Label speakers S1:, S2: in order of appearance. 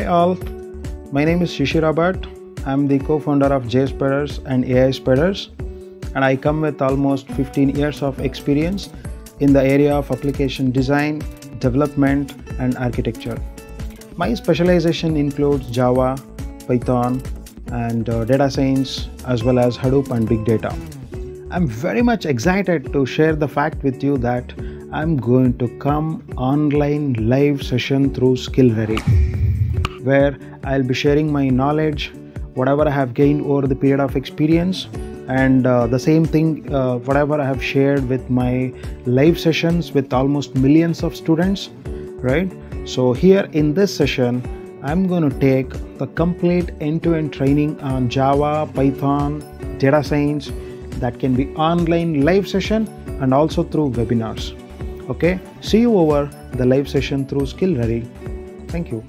S1: Hi all, my name is Shishira Bhat. I'm the co-founder of JSpiders and SCJP, and I come with almost 15 years of experience in the area of application design, development and architecture. My specialization includes Java, Python and data science, as well as Hadoop and big data. I'm very much excited to share the fact with you that I'm going to come online live session through SkillRary, where I'll be sharing my knowledge, whatever I have gained over the period of experience, and the same thing whatever I have shared with my live sessions with almost millions of students, right? So here in this session, I'm going to take the complete end-to-end training on Java, Python, data science that can be online live session and also through webinars. Okay, see you over the live session through SkillRary. Thank you.